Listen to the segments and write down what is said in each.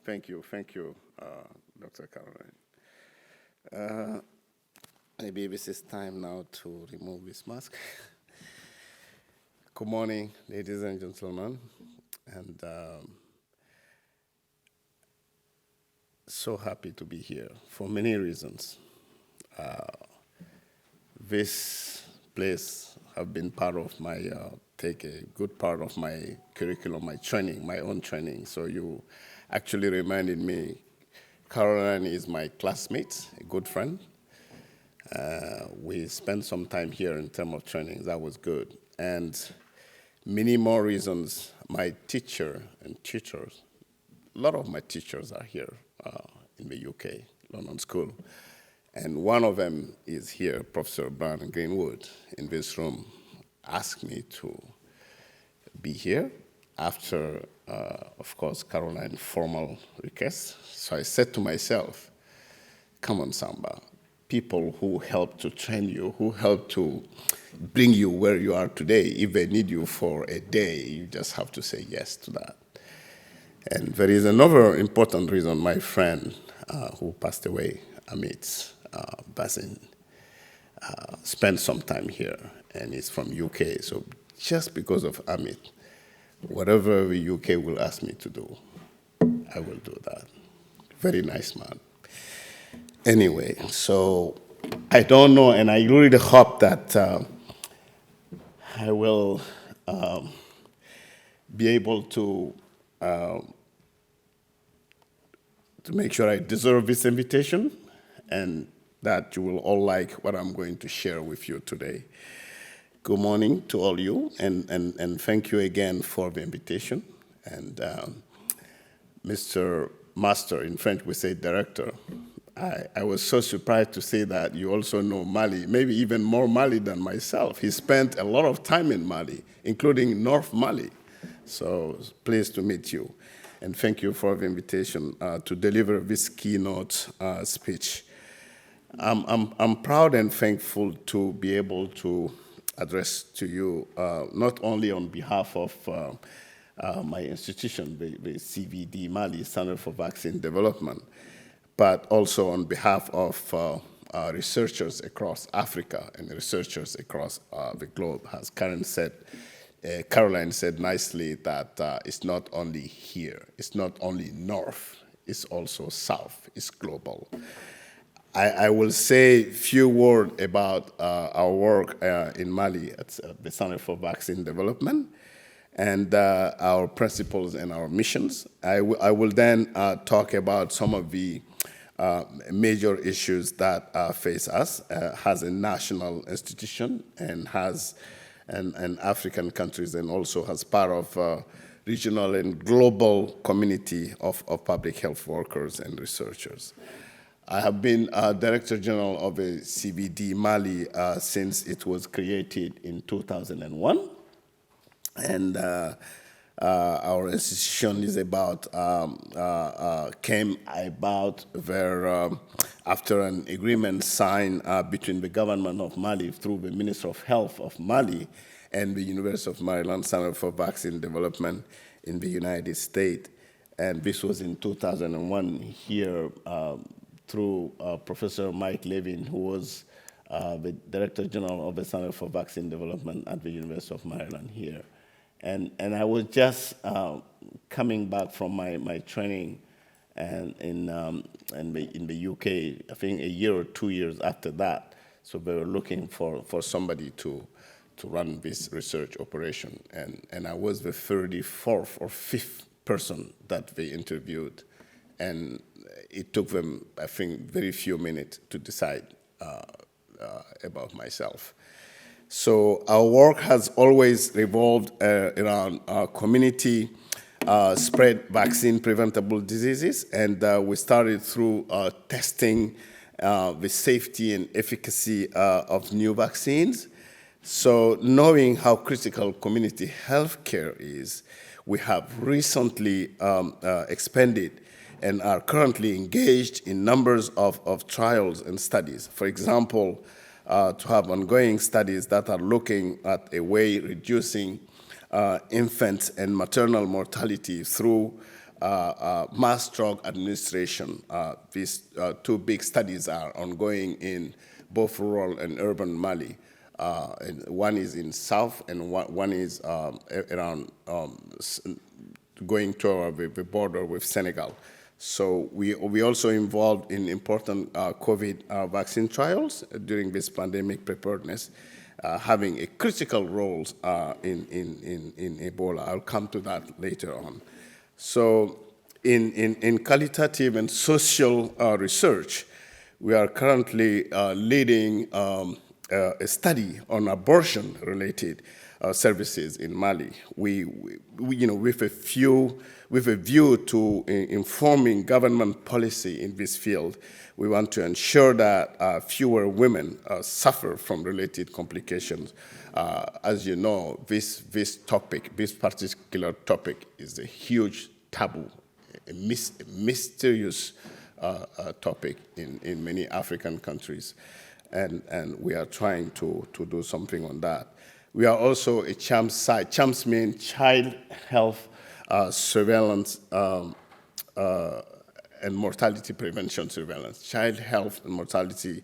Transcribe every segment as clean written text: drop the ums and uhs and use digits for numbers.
Thank you, Dr. Caroline. Maybe this is time now to remove this mask. Good morning, ladies and gentlemen, and so happy to be here for many reasons. This place have been part of my, take a good part of my curriculum, my training, my own training. So you actually reminded me, Caroline is my classmate, a good friend. We spent some time here in terms of training, that was good. And many more reasons, my teacher and tutors, a lot of my teachers are here in the UK, London School. And one of them is here, Professor Brian Greenwood, in this room, asked me to be here after, of course, Caroline's formal request. So I said to myself, come on, Samba, people who help to train you, who help to bring you where you are today, if they need you for a day, you just have to say yes to that. And there is another important reason. My friend who passed away, Amit Bazin, spent some time here, and he's from UK. So just because of Amit, whatever the UK will ask me to do, I will do that. Very nice man. Anyway, so I don't know, and I really hope that I will be able to make sure I deserve this invitation, and that you will all like what I'm going to share with you today. Good morning to all you, and thank you again for the invitation. And Mr. Master, in French we say director, I was so surprised to see that you also know Mali, maybe even more Mali than myself. He spent a lot of time in Mali, including North Mali. So pleased to meet you. And thank you for the invitation to deliver this keynote speech. I'm proud and thankful to be able to address to you, not only on behalf of my institution, the CVD Mali, Center for Vaccine Development, but also on behalf of researchers across Africa and researchers across the globe. As Caroline said nicely that it's not only here, it's not only north, it's also south, it's global. I will say a few words about our work in Mali at the Center for Vaccine Development and our principles and our missions. I will then talk about some of the major issues that face us as a national institution and African countries, and also as part of regional and global community of public health workers and researchers. I have been Director General of the CVD Mali since it was created in 2001. And our institution is came about there after an agreement signed between the government of Mali through the Minister of Health of Mali and the University of Maryland Center for Vaccine Development in the United States. And this was in 2001 here through Professor Mike Levin, who was the Director General of the Center for Vaccine Development at the University of Maryland here. And I was just coming back from my training and in the UK, I think a year or 2 years after that. So they were looking for somebody to run this research operation. And I was the 34th or 5th person that they interviewed. And it took them, I think, very few minutes to decide about myself. So our work has always revolved around community spread vaccine preventable diseases, and we started through testing the safety and efficacy of new vaccines. So knowing how critical community healthcare is, we have recently expanded and are currently engaged in numbers of trials and studies. For example, to have ongoing studies that are looking at a way reducing infant and maternal mortality through mass drug administration. These two big studies are ongoing in both rural and urban Mali. And one is in south, and one is around going toward the border with Senegal. So we also involved in important COVID vaccine trials during this pandemic preparedness, having a critical role in Ebola. I'll come to that later on. So in qualitative and social research, we are currently leading a study on abortion-related services in Mali. We with a view to informing government policy in this field, we want to ensure that fewer women suffer from related complications. As you know, this particular topic is a huge taboo, a mysterious topic in many African countries, and we are trying to do something on that. We are also a CHAMPS site. CHAMPS means Child Health Surveillance and Mortality Prevention Surveillance. Child Health and Mortality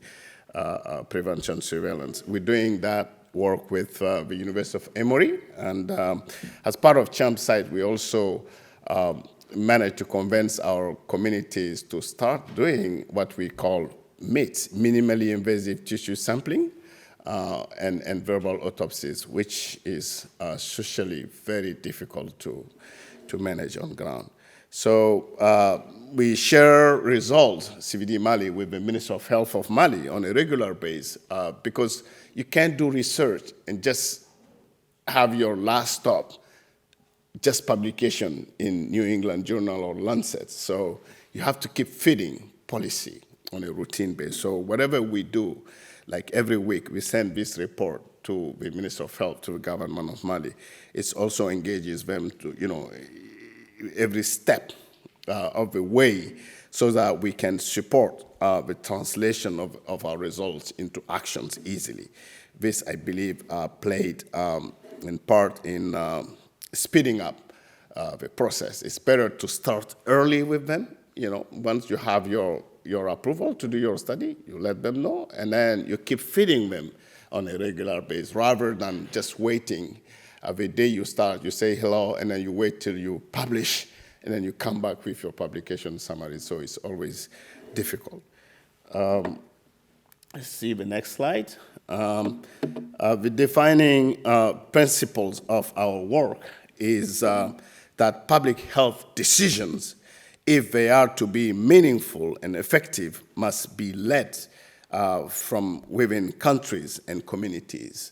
Prevention Surveillance. We're doing that work with the University of Emory, and as part of CHAMPS site, we also managed to convince our communities to start doing what we call MITS, minimally invasive tissue sampling, and verbal autopsies, which is socially very difficult to manage on ground. So we share results, CVD Mali, with the Minister of Health of Mali on a regular basis, because you can't do research and just have your last stop just publication in New England Journal or Lancet. So you have to keep feeding policy on a routine basis. So whatever we do, like every week, we send this report to the Minister of Health, to the government of Mali. It also engages them to, every step of the way, so that we can support the translation of our results into actions easily. This, I believe, played in part in speeding up the process. It's better to start early with them. Once you have your approval to do your study, you let them know, and then you keep feeding them on a regular basis, rather than just waiting. The day you start, you say hello, and then you wait till you publish, and then you come back with your publication summary. So it's always difficult. Let's see the next slide. The defining principles of our work is that public health decisions, if they are to be meaningful and effective, must be led from within countries and communities.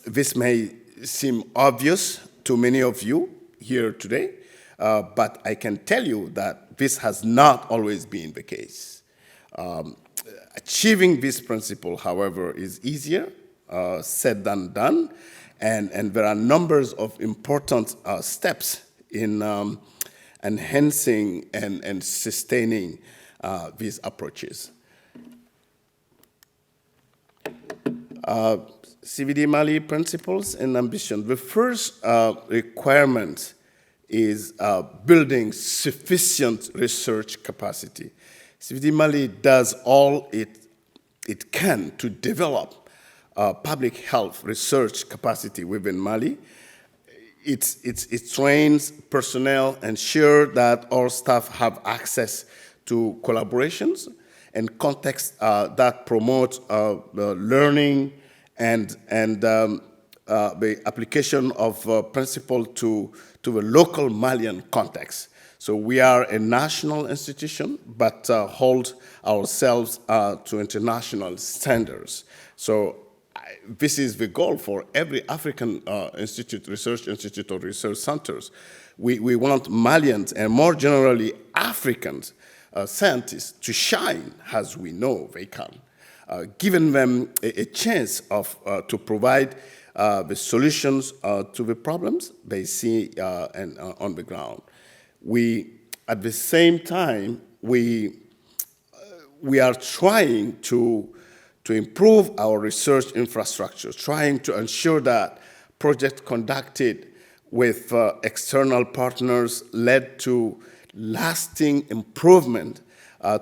This may seem obvious to many of you here today, but I can tell you that this has not always been the case. Achieving this principle, however, is easier said than done, and there are numbers of important steps in enhancing and sustaining these approaches. CVD Mali principles and ambition. The first requirement is building sufficient research capacity. CVD Mali does all it can to develop public health research capacity within Mali. It trains personnel, ensure that all staff have access to collaborations and contexts that promote learning and the application of principle to the local Malian context. So we are a national institution, but hold ourselves to international standards. So this is the goal for every African research institute or research centers. We want Malians and more generally Africans scientists to shine as we know they can, giving them a chance to provide the solutions to the problems they see on the ground. At the same time, we are trying to improve our research infrastructure, trying to ensure that projects conducted with external partners led to lasting improvement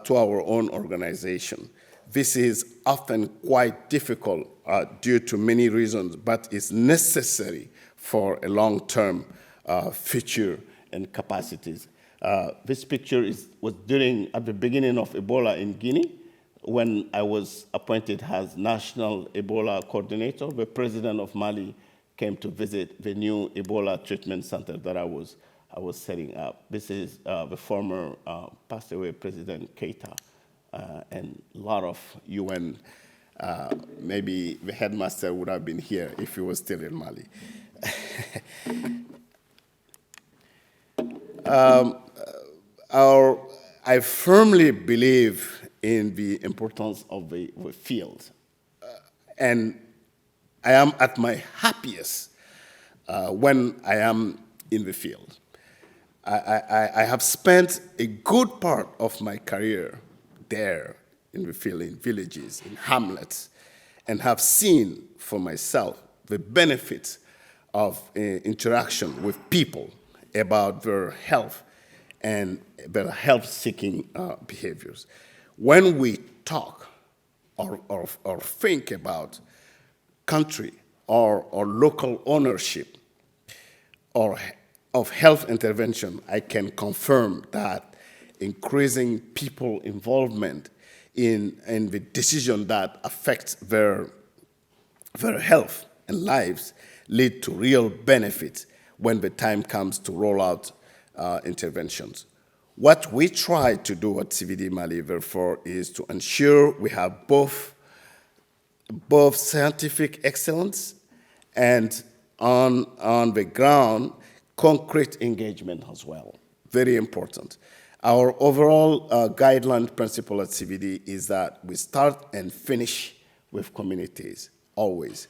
to our own organization. This is often quite difficult due to many reasons, but is necessary for a long-term future and capacities. This picture was at the beginning of Ebola in Guinea, when I was appointed as National Ebola Coordinator. The President of Mali came to visit the new Ebola treatment center that I was setting up. This is the former passed away President Keita, and a lot of UN, maybe the headmaster would have been here if he was still in Mali. I firmly believe in the importance of the field. And I am at my happiest when I am in the field. I have spent a good part of my career there in the field, in villages, in hamlets, and have seen for myself the benefits of interaction with people about their health and their health-seeking behaviors. When we talk or think about country or local ownership or of health intervention, I can confirm that increasing people involvement in the decision that affects their health and lives lead to real benefits when the time comes to roll out interventions. What we try to do at CVD Mali, therefore, is to ensure we have both scientific excellence and on the ground, concrete engagement as well. Very important. Our overall guideline principle at CVD is that we start and finish with communities, always.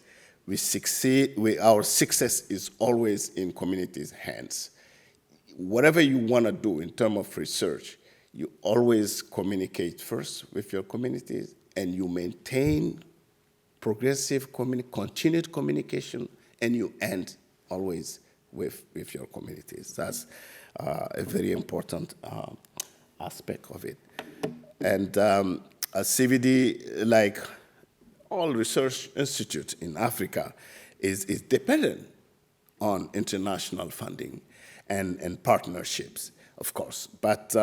Our success is always in communities' hands. Whatever you want to do in terms of research, you always communicate first with your communities, and you maintain progressive, continued communication, and you end always with your communities. That's a very important aspect of it. And CVD, like all research institutes in Africa, is dependent on international funding and partnerships, of course. But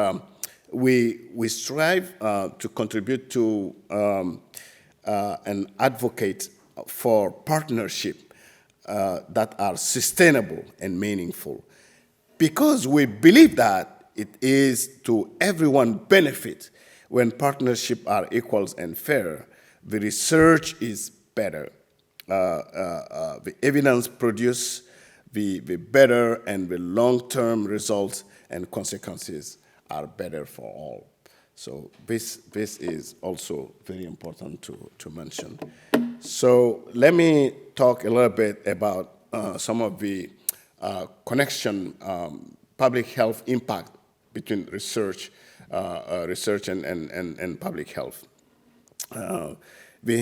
we strive to contribute to and advocate for partnership that are sustainable and meaningful, because we believe that it is to everyone's benefit when partnerships are equal and fair. The research is better. The evidence produced the better, and the long-term results and consequences are better for all. So this is also very important to mention. So let me talk a little bit about some of the connection, public health impact between research and public health. The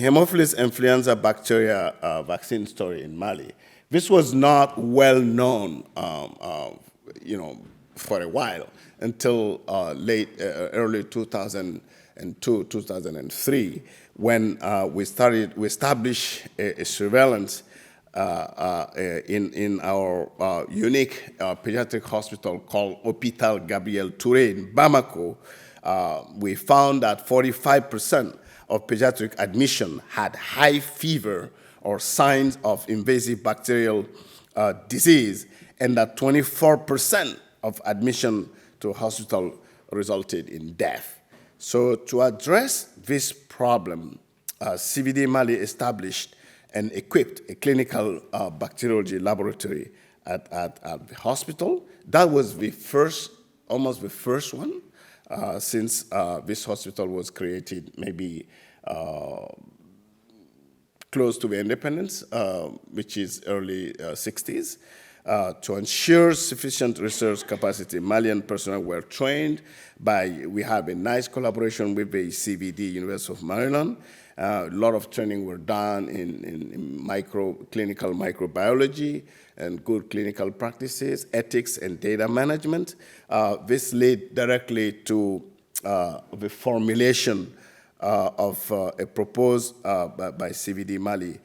Haemophilus influenza bacteria vaccine story in Mali. This was not well known, for a while until early 2002, 2003, when we established a surveillance in our unique pediatric hospital called Hôpital Gabriel Touré in Bamako. We found that 45% of pediatric admission had high fever or signs of invasive bacterial disease, and that 24% of admission to hospital resulted in death. So to address this problem, CVD Mali established and equipped a clinical bacteriology laboratory at the hospital. That was almost the first one since this hospital was created, maybe close to the independence, which is early 60s. To ensure sufficient research capacity, Malian personnel were trained we have a nice collaboration with the CVD, University of Maryland, A lot of training were done in clinical microbiology and good clinical practices, ethics and data management. This led directly to the formulation of a proposal by CVD Mali,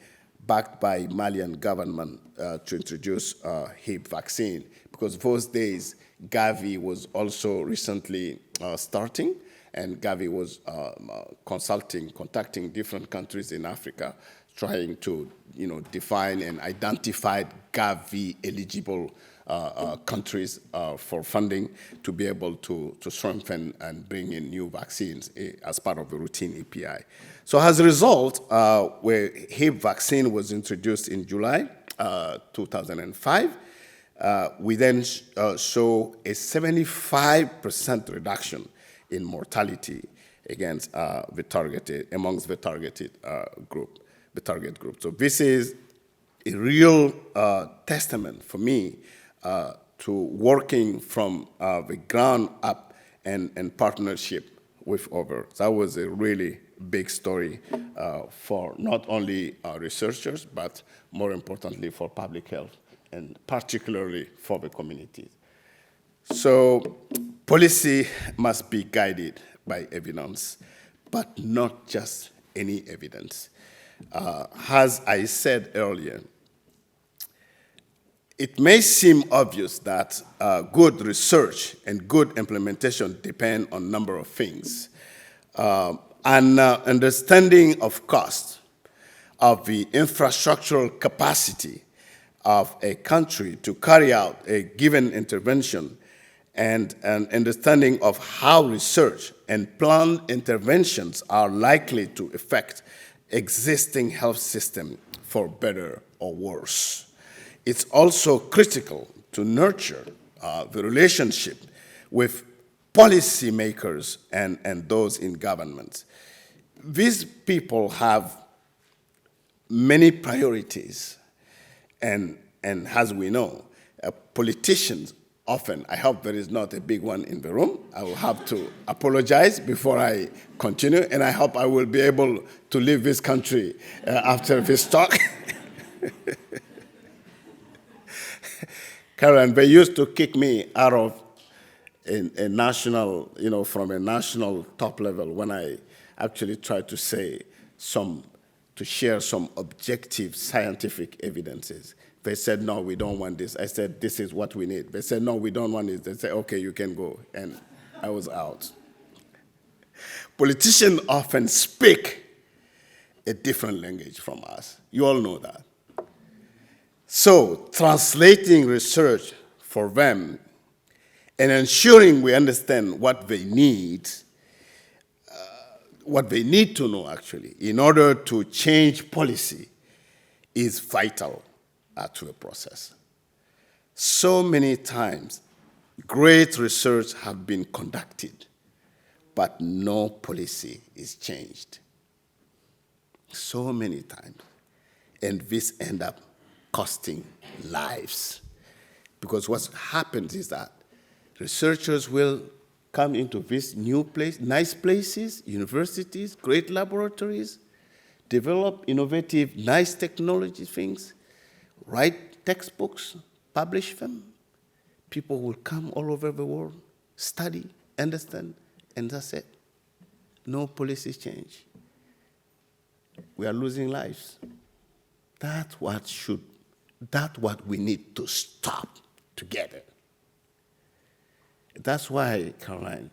backed by Malian government to introduce Hib vaccine. Because those days, Gavi was also recently starting, and Gavi was contacting different countries in Africa, trying to define and identify Gavi-eligible countries for funding to be able to strengthen and bring in new vaccines as part of the routine API. So as a result, where Hib vaccine was introduced in July 2005, we then show a 75% reduction in mortality against amongst the target group. So this is a real testament for me to working from the ground up and partnership with others. That was a really big story for not only researchers, but more importantly for public health, and particularly for the communities. So policy must be guided by evidence, but not just any evidence. As I said earlier, it may seem obvious that good research and good implementation depend on a number of things. An understanding of cost, of the infrastructural capacity of a country to carry out a given intervention, and an understanding of how research and planned interventions are likely to affect existing health system for better or worse. It's also critical to nurture the relationship with policymakers and those in government. These people have many priorities, and as we know, politicians often, I hope there is not a big one in the room. I will have to apologize before I continue, and I hope I will be able to leave this country after this talk. Karen, they used to kick me out of a national, from a national top level when I actually tried to share some objective scientific evidences. They said, no, we don't want this. I said, this is what we need. They said, no, we don't want this. They said, okay, you can go. And I was out. Politicians often speak a different language from us. You all know that. So translating research for them and ensuring we understand what they need to know, actually, in order to change policy is vital to a process. So many times, great research have been conducted, but no policy is changed. So many times. And this ends up costing lives. Because what happens is that researchers will come into this new place, nice places, universities, great laboratories, develop innovative, nice technology things, write textbooks, publish them. People will come all over the world, study, understand, and that's it. No policy change. We are losing lives. That's what we need to stop together. That's why, Caroline,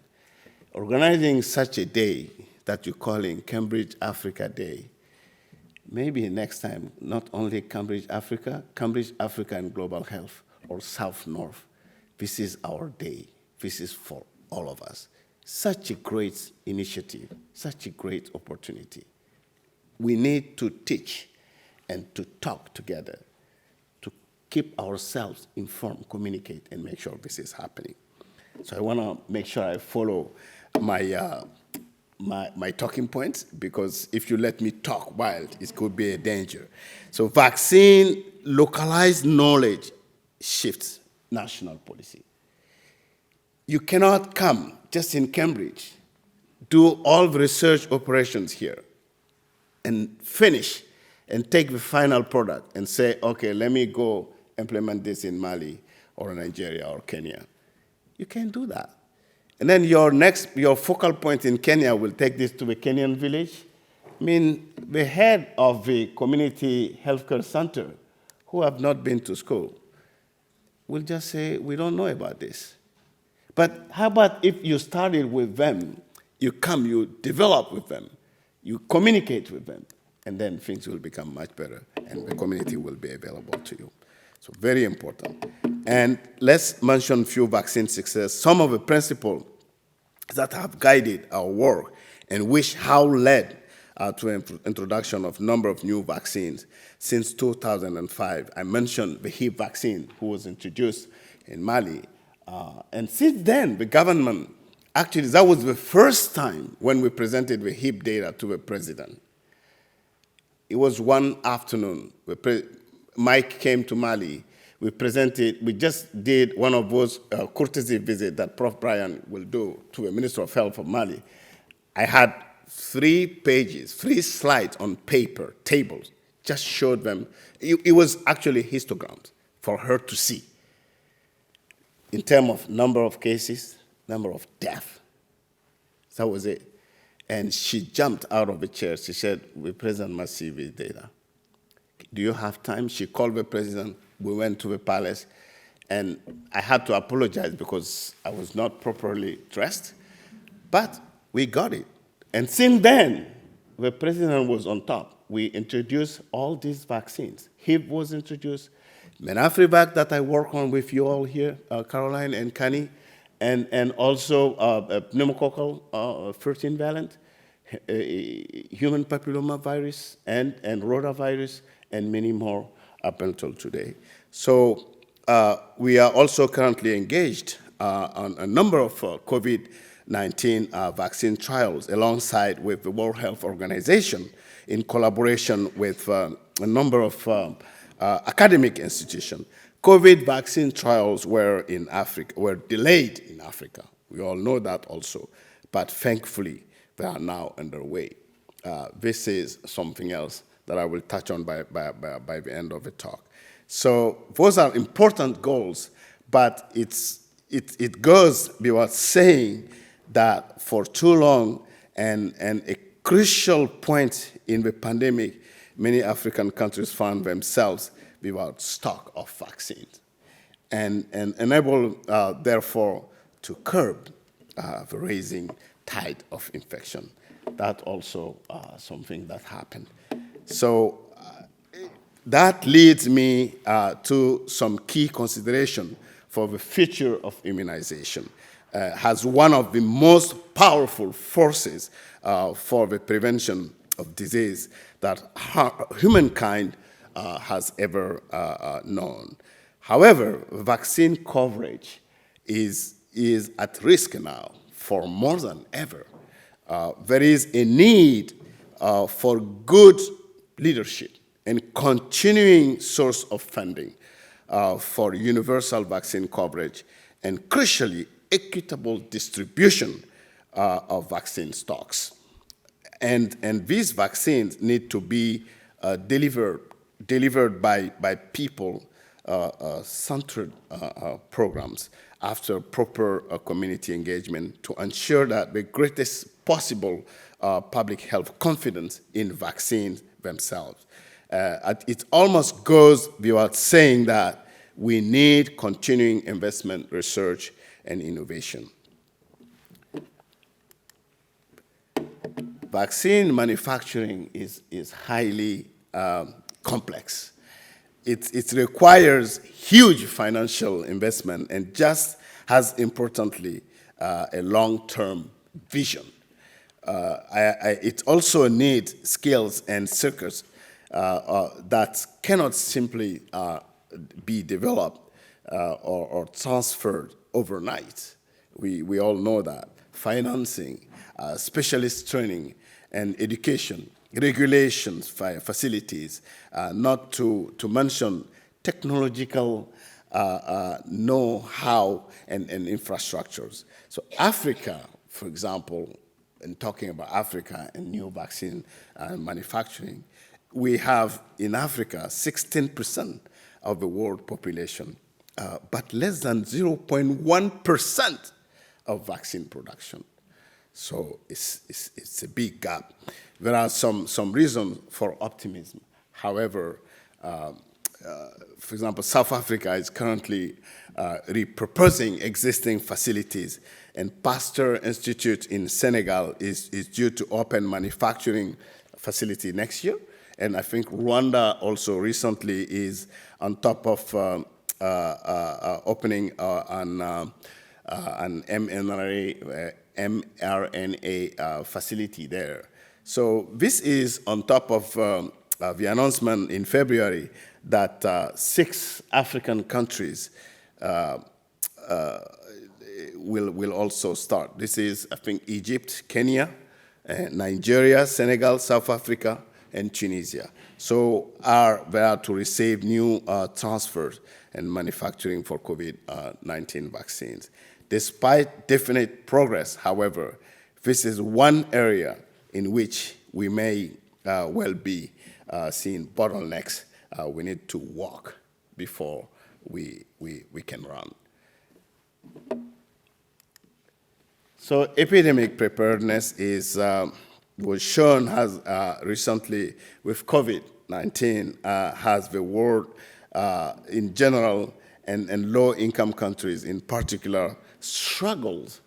organizing such a day that you're calling Cambridge Africa Day, maybe next time, not only Cambridge Africa and Global Health, or South-North. This is our day. This is for all of us. Such a great initiative, such a great opportunity. We need to teach and to talk together, to keep ourselves informed, communicate, and make sure this is happening. So I want to make sure I follow my talking points, because if you let me talk wild, it could be a danger. So vaccine localized knowledge shifts national policy. You cannot come just in Cambridge, do all the research operations here, and finish and take the final product and say, okay, let me go implement this in Mali or Nigeria or Kenya. You can't do that. And then your focal point in Kenya will take this to the Kenyan village. I mean, the head of the community healthcare center who have not been to school will just say, we don't know about this. But how about if you started with them, you develop with them, you communicate with them, and then things will become much better, and the community will be available to you. So very important. And let's mention a few vaccine success. Some of the principles that have guided our work and which have led to introduction of number of new vaccines since 2005. I mentioned the hip vaccine, who was introduced in Mali. And since then, the government, actually, that was the first time when we presented the hip data to the president. It was one afternoon. Mike came to Mali. We just did one of those courtesy visits that Prof. Brian will do to the Minister of Health of Mali. I had 3 pages, 3 slides on paper, tables, just showed them. It was actually histograms for her to see in terms of number of cases, number of deaths. That was it. And she jumped out of the chair. She said, the president must see this data. Do you have time? She called the president. We went to the palace. And I had to apologize because I was not properly dressed. But we got it. And since then, the president was on top. We introduced all these vaccines. HIP was introduced, Menafrivac that I work on with you all here, Caroline and Kani, and also pneumococcal 13-valent, human papilloma virus, and rotavirus, and many more up until today. So we are also currently engaged on a number of COVID-19 vaccine trials alongside with the World Health Organization in collaboration with a number of academic institutions. COVID vaccine trials were delayed in Africa. We all know that also, but thankfully they are now underway. This is something else that I will touch on by the end of the talk. So those are important goals, but it goes without saying that for too long and a crucial point in the pandemic, many African countries found themselves without stock of vaccines and enable, therefore, to curb the rising tide of infection. That also something that happened. So that leads me to some key consideration for the future of immunization as one of the most powerful forces for the prevention of disease that humankind has ever known. However, vaccine coverage is at risk now for more than ever. There is a need for good leadership and continuing source of funding for universal vaccine coverage and, crucially, equitable distribution of vaccine stocks. And these vaccines need to be delivered by people-centered programs after proper community engagement to ensure that the greatest possible public health confidence in vaccines themselves. It almost goes without saying that we need continuing investment, research, and innovation. Vaccine manufacturing is highly complex. It requires huge financial investment and just as importantly, a long-term vision. It also needs skills and circuits that cannot simply be developed or transferred overnight. We all know that. Financing, specialist training, and education, regulations, facilities, not to mention technological know-how and infrastructures. So Africa, for example, and talking about Africa and new vaccine manufacturing, we have in Africa 16% of the world population, but less than 0.1% of vaccine production. So it's a big gap. There are some reasons for optimism. However, for example, South Africa is currently repurposing existing facilities, and Pasteur Institute in Senegal is due to open manufacturing facility next year. And I think Rwanda also recently is on top of opening an mRNA facility there. So this is on top of the announcement in February that 6 African countries will also start. This is, I think, Egypt, Kenya, Nigeria, Senegal, South Africa, and Tunisia. So they are to receive new transfers and manufacturing for COVID-19 vaccines. Despite definite progress, however, this is one area in which we may well be seeing bottlenecks. We need to walk before we can run. So epidemic preparedness was shown as recently with COVID-19 has the world in general and low-income countries in particular struggled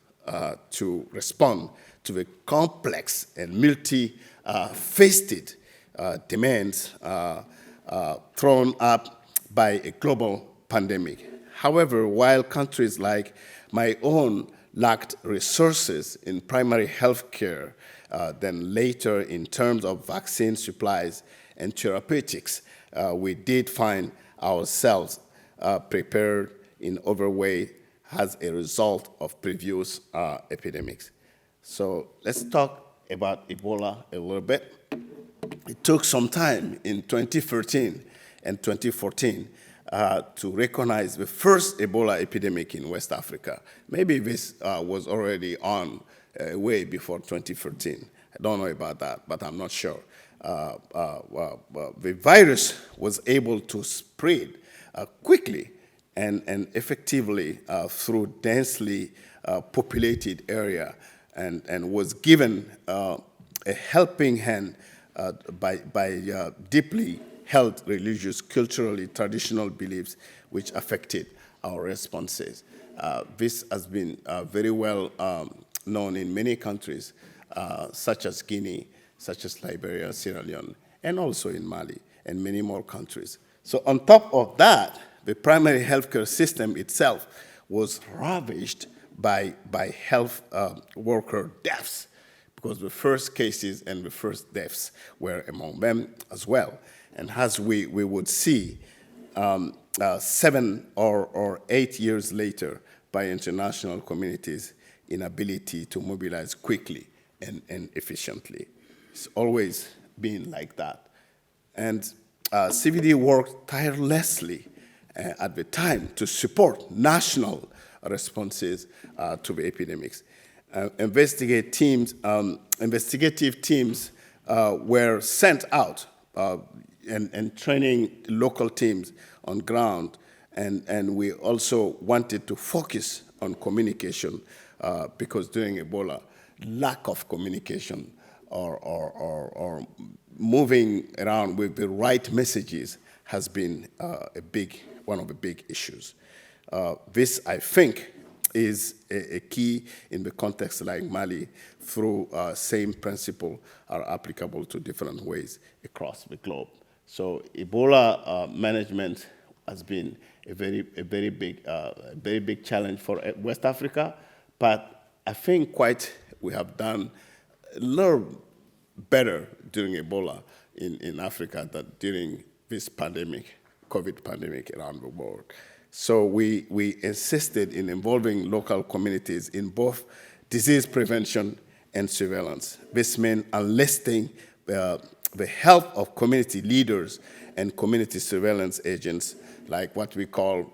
to respond to the complex and multi-faceted demands thrown up by a global pandemic. However, while countries like my own lacked resources in primary health care, then later in terms of vaccine supplies and therapeutics, we did find ourselves prepared in other ways as a result of previous epidemics. So let's talk about Ebola a little bit. It took some time in 2013 and 2014 to recognize the first Ebola epidemic in West Africa. Maybe this was already on way before 2013. I don't know about that, but I'm not sure. The virus was able to spread quickly and effectively through densely populated area and was given a helping hand by deeply held religious, culturally traditional beliefs which affected our responses. This has been very well known in many countries, such as Guinea, such as Liberia, Sierra Leone, and also in Mali, and many more countries. So on top of that, the primary healthcare system itself was ravaged by health worker deaths, because the first cases and the first deaths were among them as well. And as we would see, 7 or 8 years later, by international communities' inability to mobilize quickly and efficiently. It's always been like that. And CVD worked tirelessly at the time to support national responses to the epidemics. Investigative teams were sent out and training local teams on ground, and we also wanted to focus on communication because during Ebola, lack of communication or moving around with the right messages has been one of the big issues. This, I think, is a key in the context like Mali, through same principle are applicable to different ways across the globe. So Ebola management has been a very big challenge for West Africa, but I think we have done a little better during Ebola in Africa than during this pandemic, COVID pandemic around the world. So we insisted in involving local communities in both disease prevention and surveillance. This meant enlisting the help of community leaders and community surveillance agents, like what we call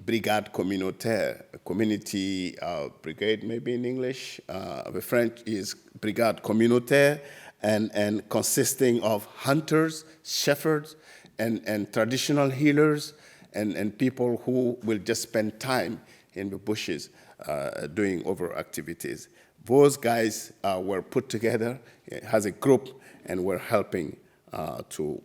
brigade communautaire, a community brigade, maybe in English. The French is brigade communautaire, and consisting of hunters, shepherds, and traditional healers, and people who will just spend time in the bushes doing other activities. Those guys were put together as a group and were helping to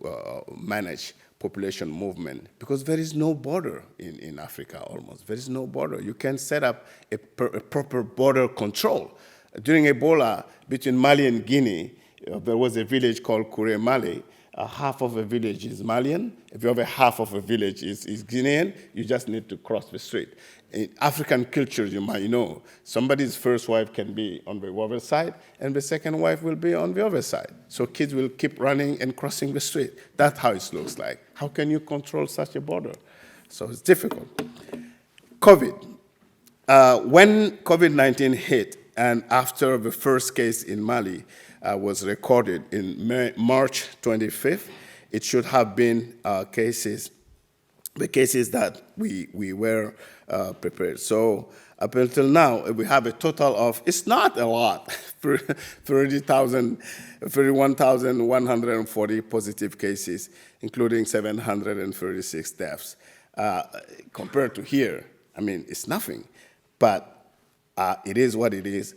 manage population movement, because there is no border in Africa almost. There is no border. You can set up a proper border control. During Ebola, between Mali and Guinea, there was a village called Kure Mali. Half of the village is Malian. If the other half of the village is Guinean, you just need to cross the street. In African cultures, you might know, somebody's first wife can be on the other side, and the second wife will be on the other side. So kids will keep running and crossing the street. That's how it looks like. How can you control such a border? So it's difficult. COVID. When COVID-19 hit, and after the first case in Mali was recorded in March 25th, it should have been the cases that we were prepared. So up until now, we have a total of, it's not a lot, 31,140 positive cases, including 736 deaths. Compared to here, I mean, it's nothing. But it is what it is.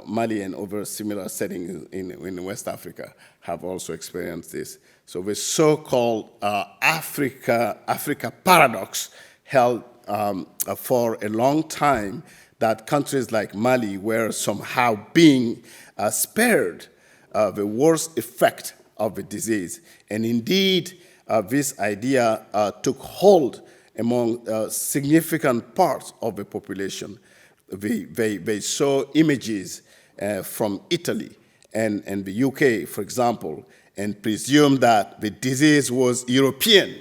Mali and other similar settings in West Africa have also experienced this. So the so-called Africa paradox held for a long time, that countries like Mali were somehow being spared the worst effect of the disease. And indeed, this idea took hold among significant parts of the population. They saw images from Italy and the UK, for example, and presumed that the disease was European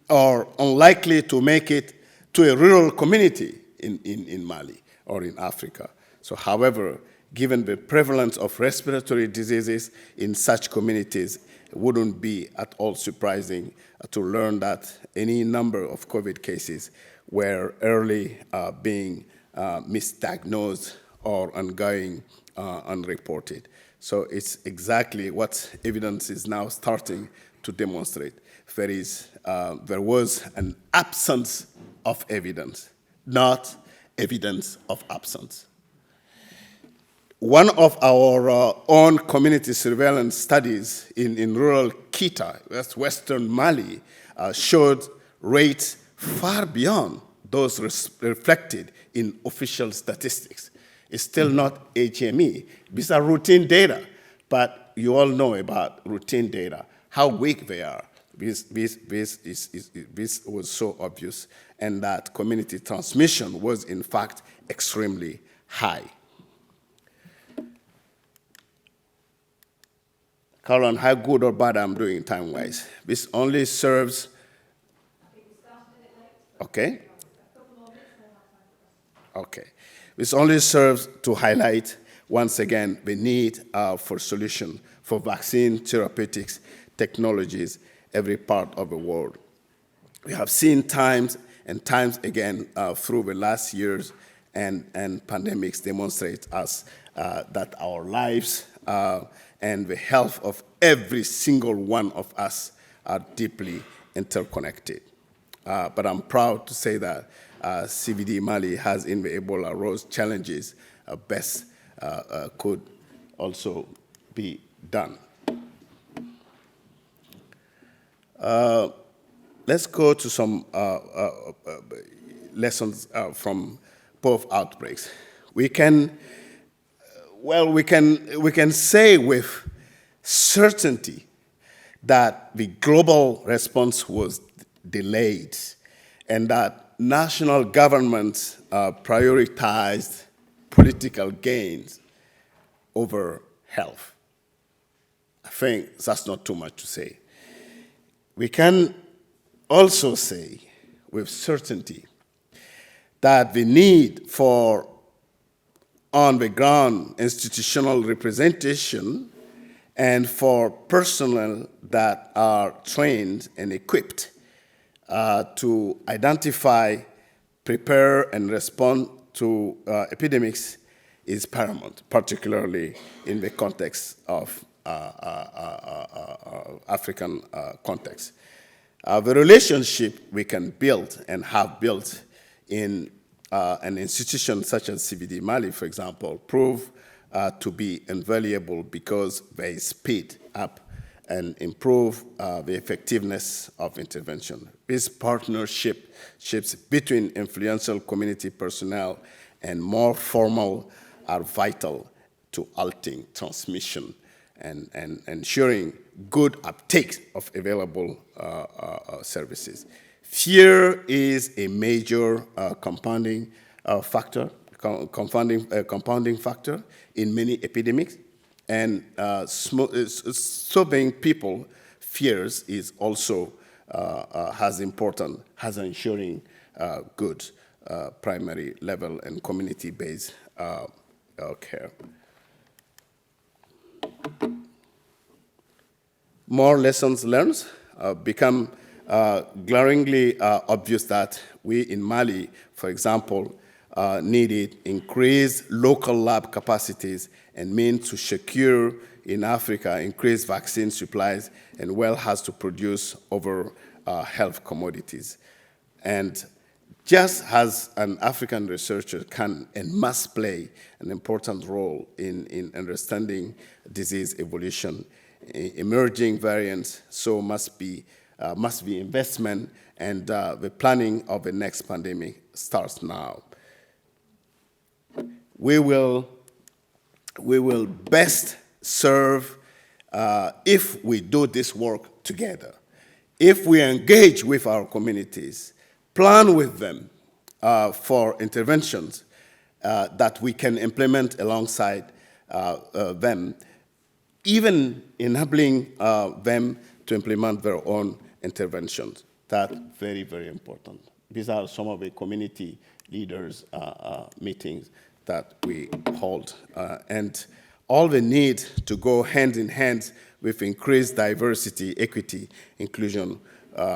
or unlikely to make it to a rural community in Mali or in Africa. So, however, given the prevalence of respiratory diseases in such communities, it wouldn't be at all surprising to learn that any number of COVID cases were early being misdiagnosed or ongoing unreported. So it's exactly what evidence is now starting to demonstrate. There was an absence of evidence, not evidence of absence. One of our own community surveillance studies in rural Kita, that's Western Mali, showed rates far beyond those reflected in official statistics. It's still not HME. These are routine data, but you all know about routine data, how weak they are. This was so obvious, and that community transmission was, in fact, extremely high. Caroline, how good or bad I'm doing time-wise? This only serves... Okay. Okay. This only serves to highlight, once again, the need for solution for vaccine therapeutics technologies every part of the world. We have seen times and times again through the last years and pandemics demonstrate us that our lives and the health of every single one of us are deeply interconnected. But I'm proud to say that CVD Mali has in the Ebola rose challenges best could also be done. Let's go to some lessons from both outbreaks. We can say with certainty that the global response was delayed and that national governments prioritized political gains over health. I think that's not too much to say. We can also say with certainty that the need for on-the-ground institutional representation and for personnel that are trained and equipped to identify, prepare, and respond to epidemics is paramount, particularly in the context of African context. The relationship we can build and have built in an institution such as CVD Mali, for example, prove to be invaluable because they speed up and improve the effectiveness of intervention. This partnerships between influential community personnel and more formal are vital to halting transmission and ensuring good uptake of available services. Fear is a major compounding factor in many epidemics, and solving people fears is also as important as ensuring good primary level and community-based care. More lessons learned become glaringly obvious that we in Mali, for example, needed increased local lab capacities and means to secure in Africa increased vaccine supplies, and well has to produce over health commodities. And just as an African researcher can and must play an important role in understanding disease evolution, emerging variants, so must be investment, and the planning of the next pandemic starts now. We will best serve if we do this work together, if we engage with our communities, plan with them for interventions that we can implement alongside them, even enabling them to implement their own interventions. That's very, very important. These are some of the community leaders meetings that we hold. And all the need to go hand in hand with increased diversity, equity, inclusion.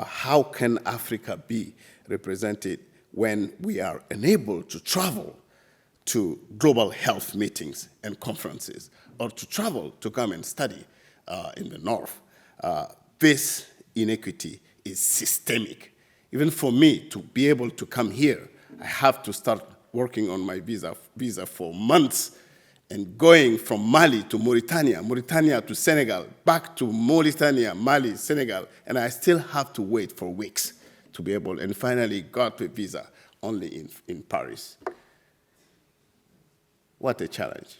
How can Africa be represented when we are unable to travel to global health meetings and conferences, or to travel to come and study in the North? This inequity is systemic. Even for me to be able to come here, I have to start working on my visa for months, and going from Mali to Mauritania, Mauritania to Senegal, back to Mauritania, Mali, Senegal, and I still have to wait for weeks to be able, and finally got the visa only in Paris. What a challenge.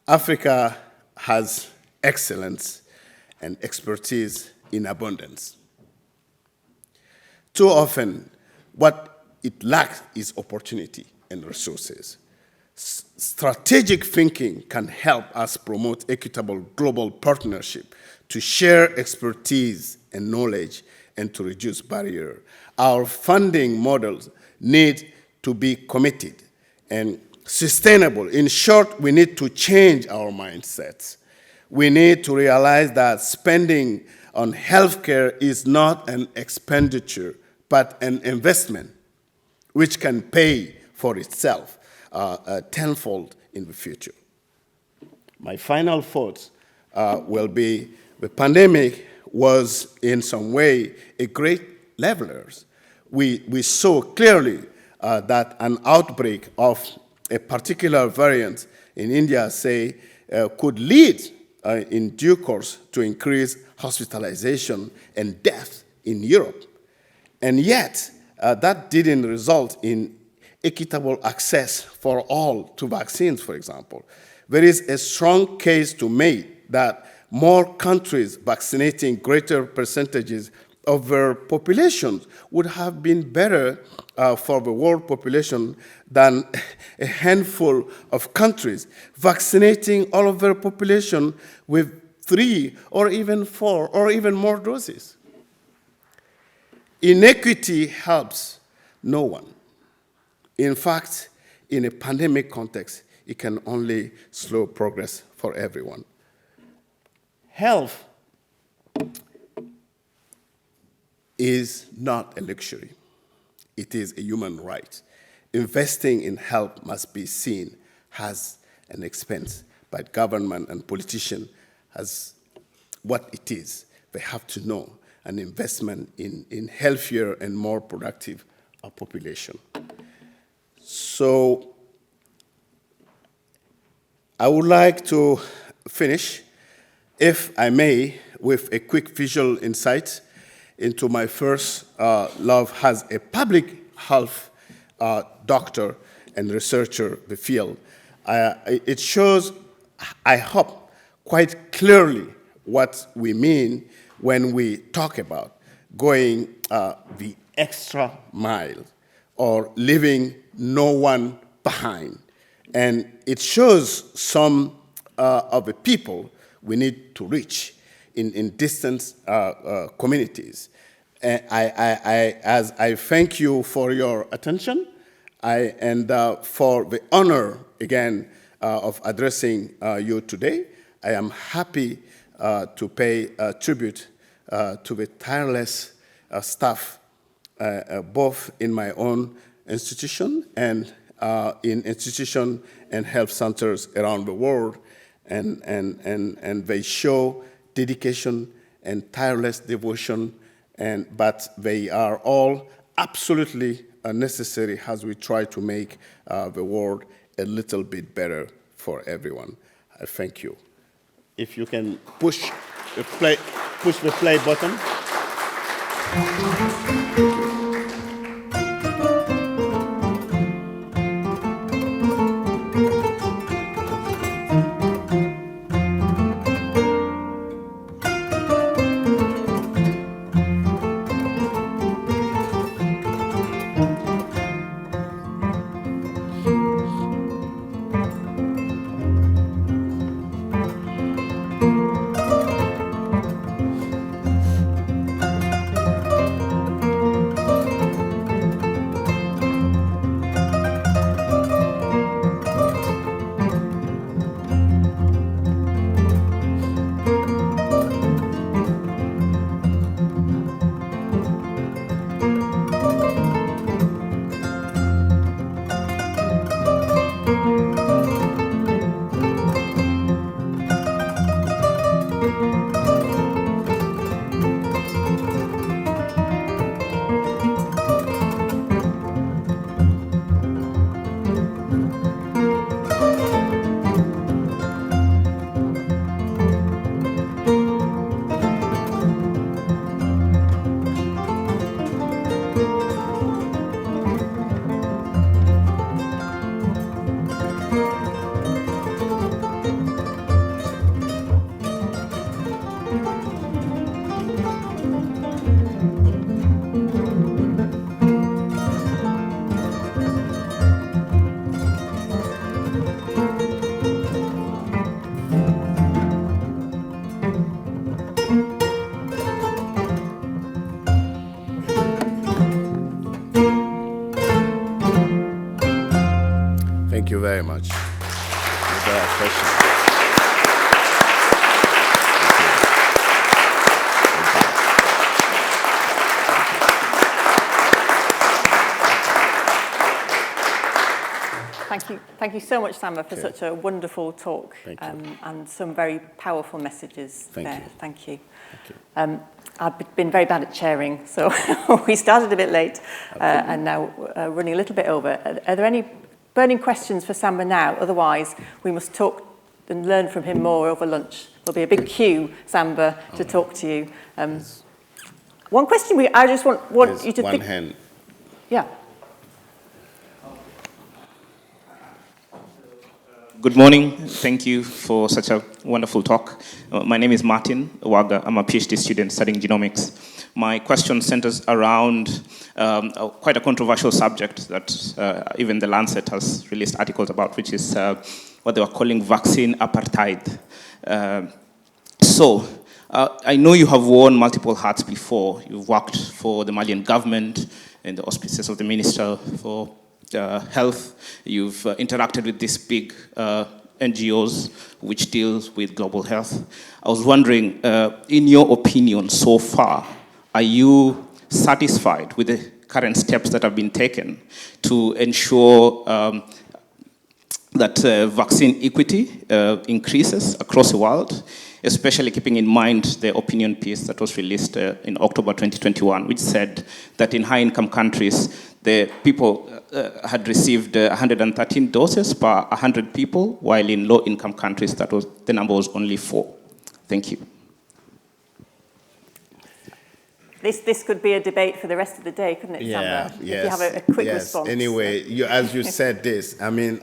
Africa has excellence and expertise in abundance. Too often, what it lacks is opportunity and resources. Strategic thinking can help us promote equitable global partnership to share expertise and knowledge and to reduce barriers. Our funding models need to be committed and sustainable. In short, we need to change our mindsets. We need to realize that spending on healthcare is not an expenditure, but an investment which can pay for itself tenfold in the future. My final thoughts will be the pandemic was in some way a great leveler. We saw clearly that an outbreak of a particular variant in India, say, could lead in due course to increased hospitalization and death in Europe. And yet, that didn't result in equitable access for all to vaccines, for example. There is a strong case to make that more countries vaccinating greater percentages of their populations would have been better for the world population than a handful of countries vaccinating all of their population with 3 or even 4 or even more doses. Inequity helps no one. In fact, in a pandemic context, it can only slow progress for everyone. Health is not a luxury. It is a human right. Investing in health must be seen as an expense, but government and politicians as what it is. They have to know an investment in healthier and more productive population. So I would like to finish, if I may, with a quick visual insight into my first love as a public health doctor and researcher in the field. It shows, I hope, quite clearly what we mean when we talk about going the extra mile or leaving no one behind. And it shows some of the people we need to reach in distant communities. And as I thank you for your attention, and for the honor, again, of addressing you today, I am happy to pay tribute to the tireless staff, both in my own institution and in institutions and health centers around the world, and they show dedication and tireless devotion, but they are all absolutely necessary as we try to make the world a little bit better for everyone. I thank you. If you can push the play button. Thank you very much. Thank you so much, Samba, for such a wonderful talk. Thank you. And some very powerful messages there. You. Thank you. Thank you. I've been very bad at chairing, so we started a bit late and now running a little bit over. Are there any burning questions for Samba now? Otherwise, we must talk and learn from him more over lunch. There'll be a big queue, Samba, to talk to you. Yes. One question I just want you to think. One hand. Yeah. Good morning. Thank you for such a wonderful talk. My name is Martin Waga. I'm a PhD student studying genomics. My question centers around quite a controversial subject that even The Lancet has released articles about, which is what they were calling vaccine apartheid. I know you have worn multiple hats before. You've worked for the Malian government in the auspices of the Minister for Health. You've interacted with these big NGOs which deals with global health. I was wondering, in your opinion so far, are you satisfied with the current steps that have been taken to ensure that vaccine equity increases across the world, especially keeping in mind the opinion piece that was released in October 2021, which said that in high-income countries, the people had received 113 doses per 100 people, while in low-income countries, the number was only 4. Thank you. This could be a debate for the rest of the day, couldn't it, Samba? Yes. If you have a quick response. Anyway, as you said this, I mean,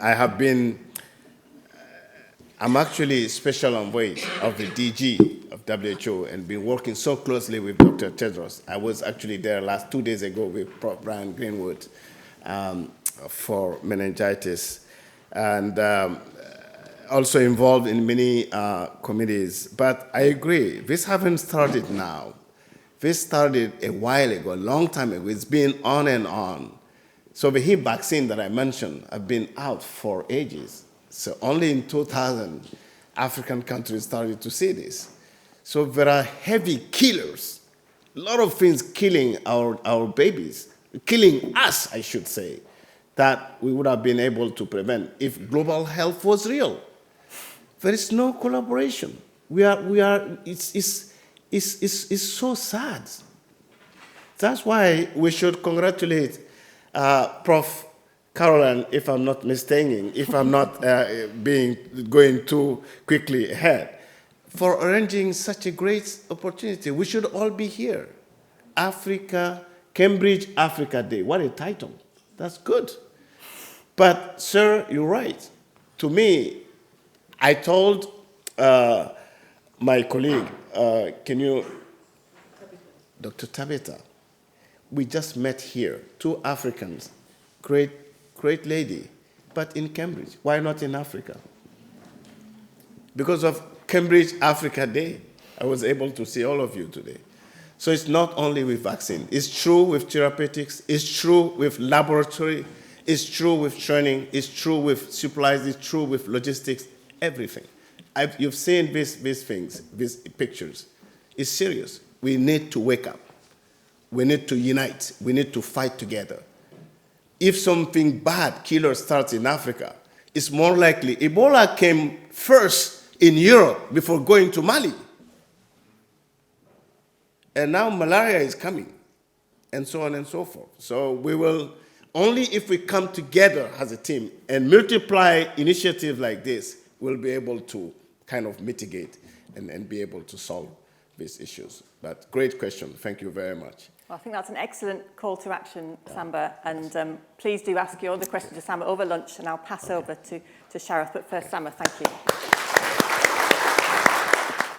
I'm actually special envoy of the DG of WHO and been working so closely with Dr. Tedros. I was actually there 2 days ago with Prof. Brian Greenwood for meningitis, and also involved in many committees. But I agree, this haven't started now. This started a while ago, a long time ago. It's been on and on. So the hip vaccine that I mentioned have been out for ages. So only in 2000, African countries started to see this. So there are heavy killers, a lot of things killing our babies, killing us, I should say, that we would have been able to prevent if global health was real. There is no collaboration. It's so sad. That's why we should congratulate Prof. Caroline, if I'm not mistaken, if I'm not going too quickly ahead, for arranging such a great opportunity. We should all be here. Cambridge Africa Day. What a title. That's good. But, sir, you're right. To me, I told my colleague, Dr. Tabitha, we just met here, 2 Africans, great lady, but in Cambridge. Why not in Africa? Because of Cambridge Africa Day, I was able to see all of you today. So it's not only with vaccine. It's true with therapeutics. It's true with laboratory. It's true with training. It's true with supplies. It's true with logistics, everything. You've seen these things, these pictures. It's serious. We need to wake up. We need to unite. We need to fight together. If something bad, killer, starts in Africa, it's more likely. Ebola came first in Europe before going to Mali. And now malaria is coming, and so on and so forth. So we will, only if we come together as a team and multiply initiatives like this, we'll be able to kind of mitigate and be able to solve these issues. But great question. Thank you very much. Well, I think that's an excellent call to action, Samba, and please do ask your other question to Samba over lunch, and I'll pass over to Sharath. But first, Samba, thank you.